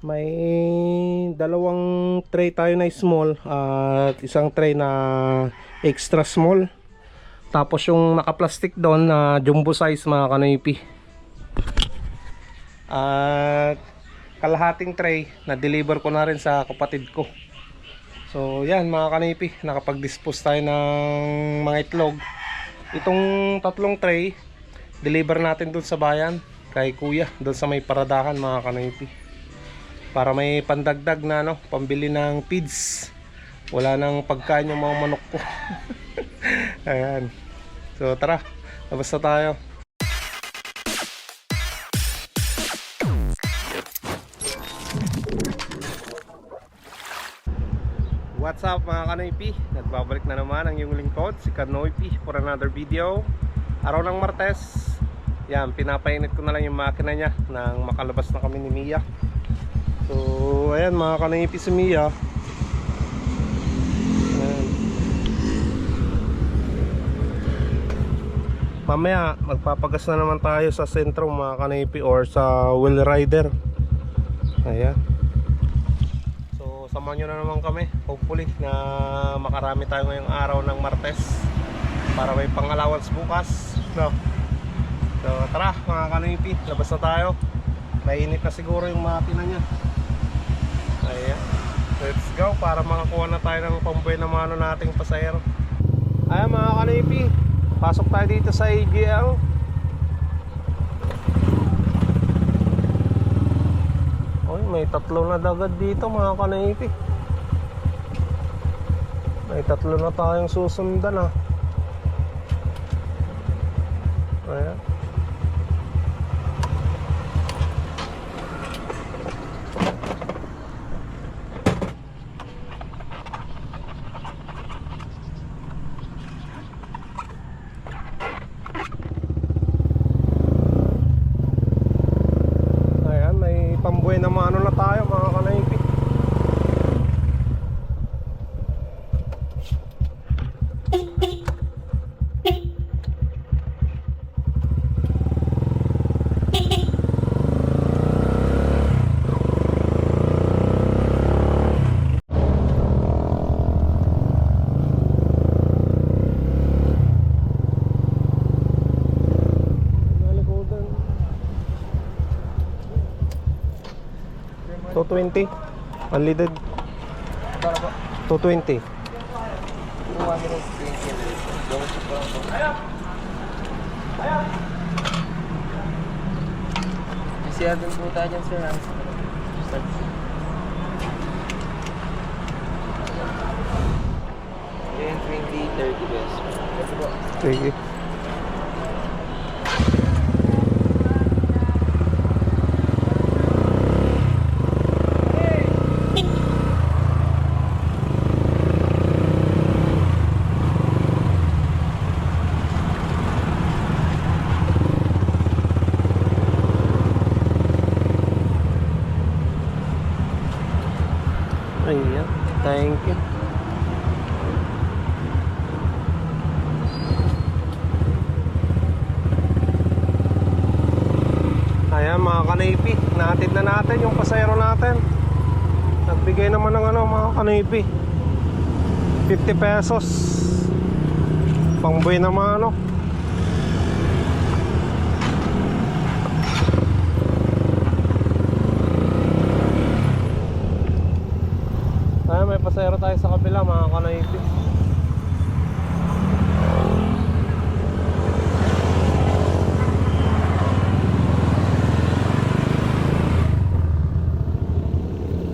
May dalawang tray tayo na small at isang tray na extra small. Tapos yung naka-plastic doon na jumbo size mga kanoypi. At kalahating tray na deliver ko na rin sa kapatid ko. So yan mga kanoypi, nakapag-dispose tayo ng mga itlog. Itong tatlong tray deliver natin doon sa bayan kay kuya, doon sa may paradahan mga kanoypi. Para may pandagdag na pambili ng feeds. Wala nang pagkain yung mga manok ko. Ayan. So tara, labas na tayo. What's up mga kanoypi? Nagbabalik na naman ang iyong lingkod, si Kanoypi, for another video. Araw ng Martes. Yan, pinapainit ko na lang yung makina niya nang makalabas na kami ni Mia. So ayan mga kanoypi, si Mia. Ayan. Mamaya magpapagas na naman tayo sa sentro mga kanoypi, or sa wheel rider. Ayan. So samahan nyo na naman kami. Hopefully na makarami tayo ngayong araw ng Martes para may pang-allowance bukas, no? So tara mga kanoypi, labas na tayo. Mainit na siguro yung makina niya. Ayan, let's go para makakuha na tayo ng pambuhay na mano nating pasahero. Ayan mga kanoypi, pasok tayo dito sa AGL. Oy, may tatlo na dagad dito mga kanoypi. May tatlo na tayong susundan ah. Ayan. Pambuhay na mano na tayo mga kanoypi. Nalikodan 220 unleaded. 220. Siya dun po tayo dyan, sir. Yan, 20, 30 pesos. Ito po. Sige. Ayan, thank you. Ayan mga kanoypi, natin na natin yung pasahero natin. Nagbigay naman ng mga kanoypi, 50 pesos pangbuhay naman Ayan, may pasahero tayo sa kabila mga kanoypi.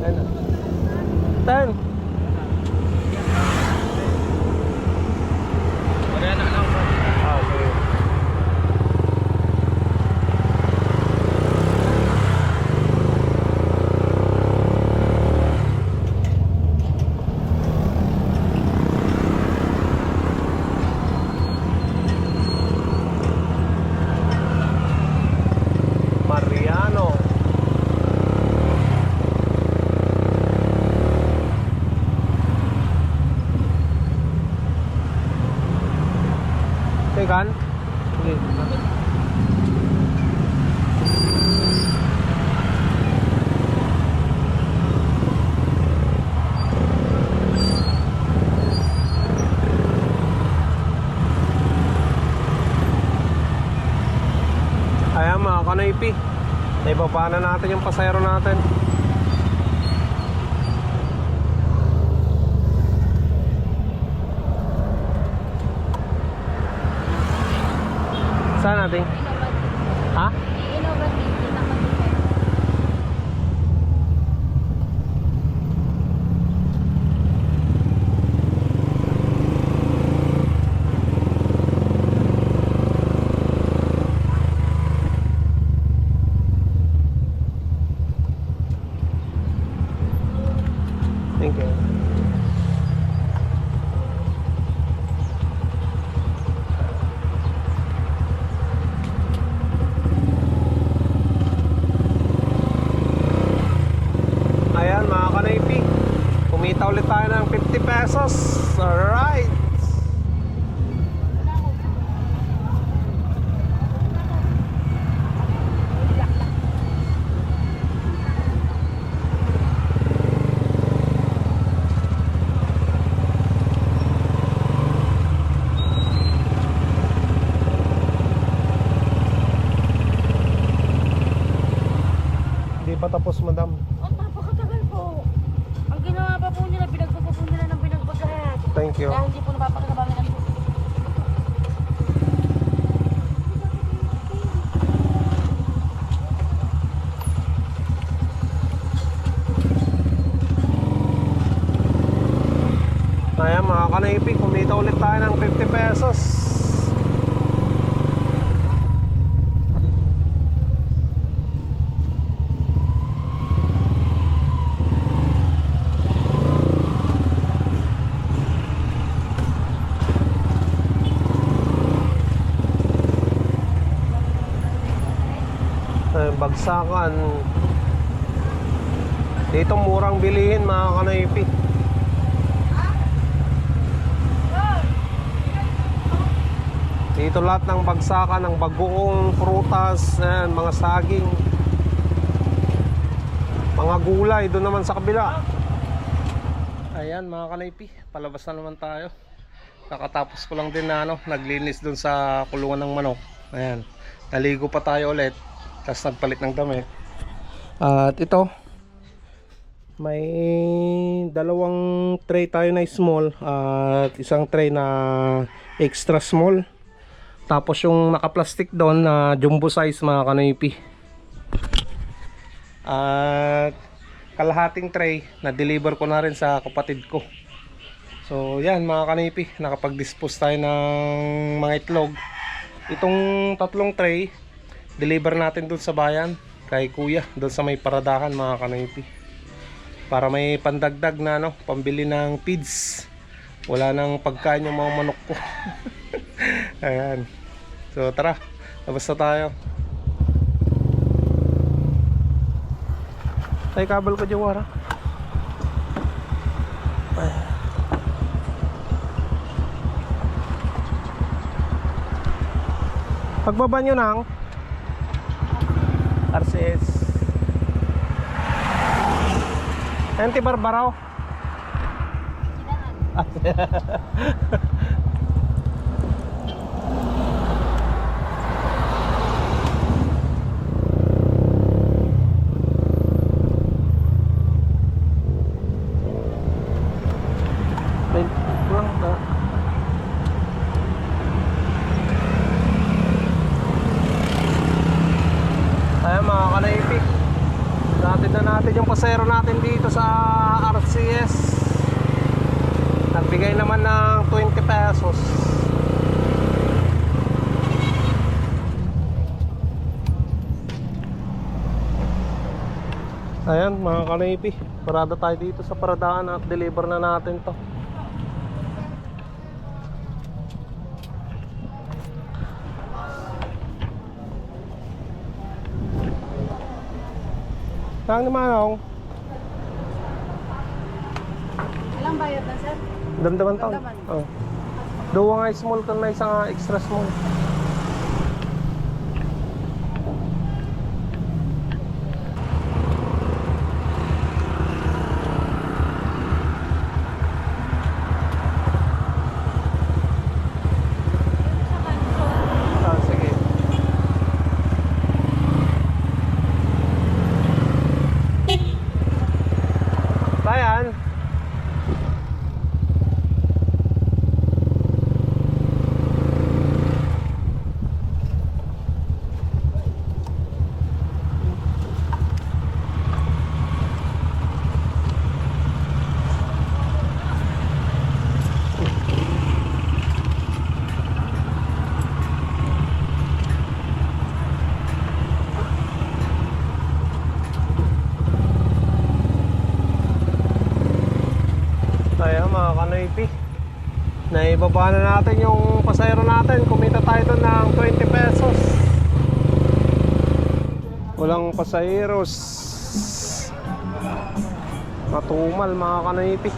Ayan, 10. Wala na lang, sir. Okay. Bababa na natin yung pasayro natin. Saan natin? Ha? Innovative na mag-differ. Thank you. Ayan mga kanaypi, kumita ulit tayo ng 50 pesos. Alright. Hindi pa tapos, madam. Oh, napakatagal po. Ang ginawa pa po nila, binagbaga po nila ng binagbaga. Thank you. Kaya hindi po napapakinabangan ang po. Ayan mga kanaypi, kumita ulit tayo ng 50 pesos. Bagsakan. Dito murang bilihin mga kanaypi. Dito lahat ng bagsakan, ng bagoong prutas, ayan, mga saging, mga gulay, doon naman sa kabila. Ayan mga kanaypi, palabas na naman tayo. Kakatapos ko lang din na naglinis doon sa kulungan ng manok. Ayan, naligo pa tayo ulit, tapos nagpalit ng damit. At ito, may dalawang tray tayo na small at isang tray na extra small. Tapos yung naka-plastic doon na jumbo size mga kanaypi. At kalahating tray na deliver ko na rin sa kapatid ko. So yan mga kanaypi, nakapag-dispose tayo ng mga itlog. Itong tatlong tray deliver natin doon sa bayan kay kuya, doon sa may paradahan mga kanaypi. Para may pandagdag na pambili ng feeds. Wala nang pagkain yung mga manok ko. Ayan. So tara, labas na tayo. Tay kabel ko dyan, Wara. Pagbaba nyo ng RCS Enti Barbaraw. Ayan mga kanaypi, natin na natin yung pasero natin dito sa RCS. Nagbigay naman ng 20 pesos. Ayan mga kanaypi, parada tayo dito sa paradaan at deliver na natin to. Saan naman ako? Ilang bayad na, sir? Damdaman taon. Damdaman. Oh. Duwa nga small kan na isang extra small. Ah, sige. kanoypi. Naibaba na natin yung pasahero natin. Kumita tayo doon ng 20 pesos. Walang pasaheros. Matumal mga kanoypi.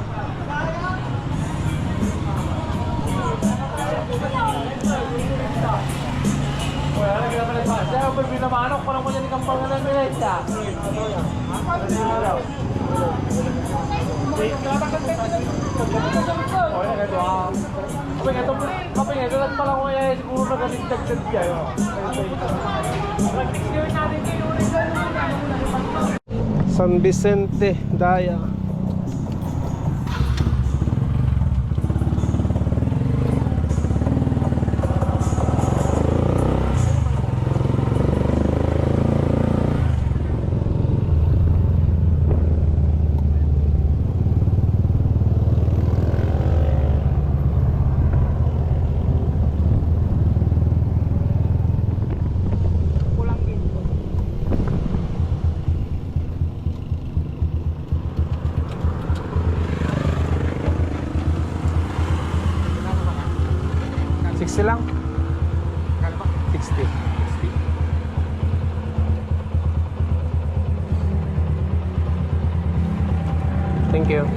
San Vicente, Daya. Lang 60. Thank you.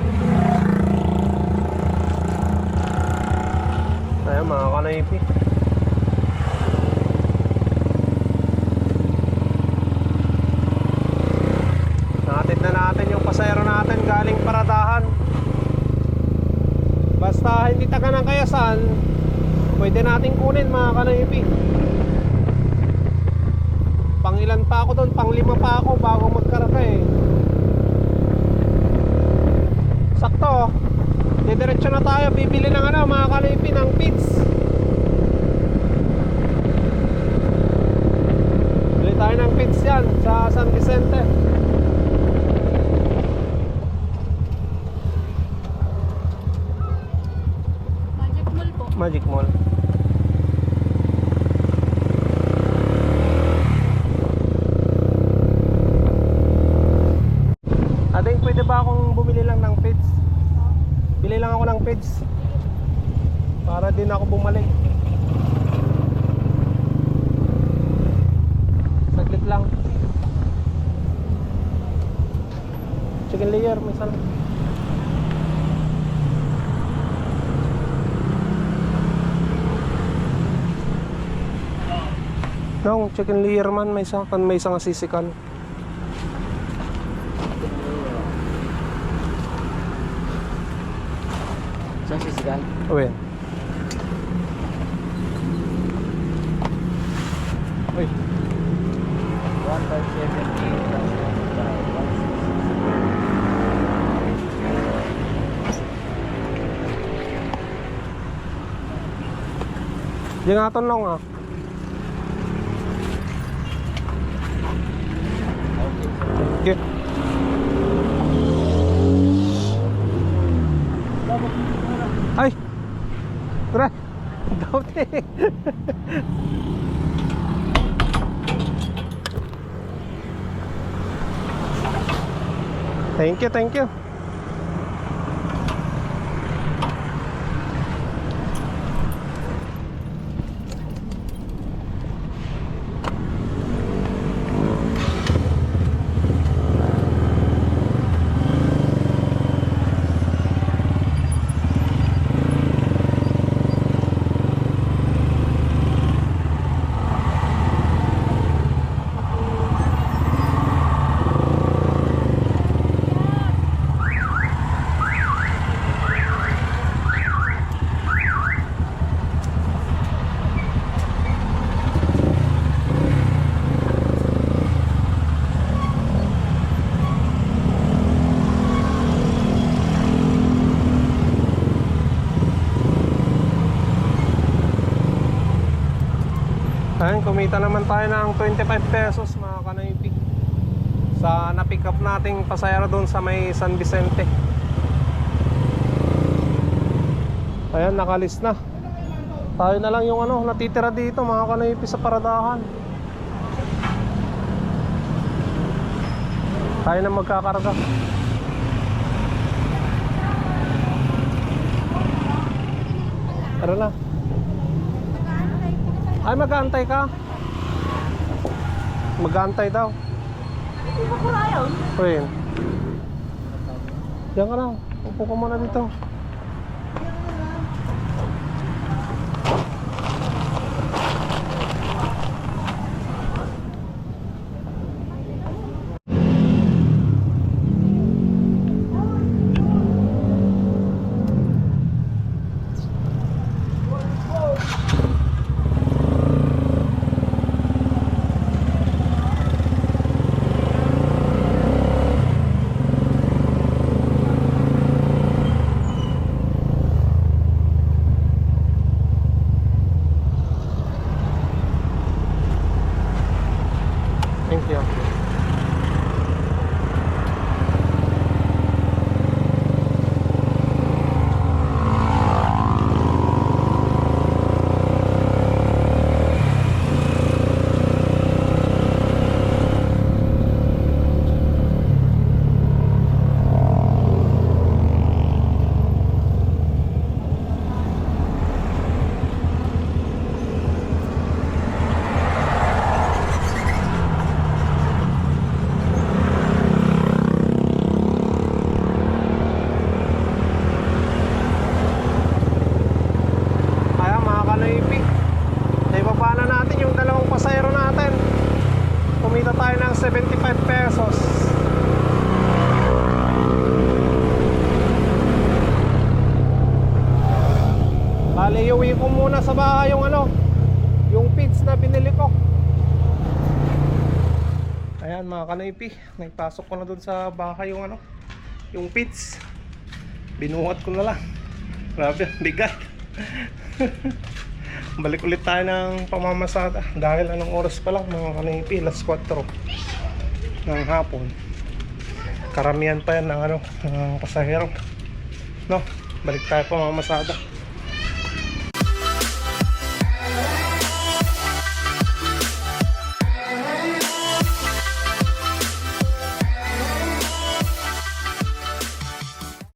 Ayan mga kanoypi. Nakatid na natin yung pasahero natin galing Paradahan. Basta hindi taga ng Kayasan, pwede natin kunin mga kanoypi. Pangilan pa ako doon, panglima pa ako bago magkaraka eh. Sakto, didiretso na tayo, bibili ng ano mga kanoypi, ng pits. Bili tayo ng pits yan sa San Vicente. Magic Mall po. Magic Mall. Ading, pwede ba akong bumili lang ng pits? Bili lang ako ng pits para din ako bumalik. Saglit lang. Chicken layer, may sana. No, chicken layer man, may isa kan may isang sisikan. Saan sisigan? Uy. Uy. 1,570. Di nga lang ah. Okay. Ay! Tara! Dauti! Thank you, thank you. Ayan, kumita naman tayo ng 25 pesos mga kanoypi sa na-pick up nating pasahero doon sa may San Vicente. Ayan, nakalis na. Tayo na lang yung ano, natitira dito mga kanoypi sa Paradahan. Tayo na magkakarga. Tara na. Ay, mag-aantay ka? Mag-aantay daw. Hindi mo kura yun. Ayun. Diyan ka lang. Upo ka muna dito. Thank you. Kaya mga kanoipi, naibaba na natin yung dalawang pasayro natin. Kumita tayo ng 75 pesos. Bali, iuwi ko muna sa bahay yung yung feeds na binili ko. Ayan mga kanoipi, naipasok ko na dun sa bahay yung yung feeds. Binuhat ko na lang. Grabe, bigat. Balik ulit tayo ng pamamasada dahil anong oras pa lang mga kanipi, alas 4 ng hapon. Karamihan pa yan ng ng pasahero, no? Balik tayo pamamasada.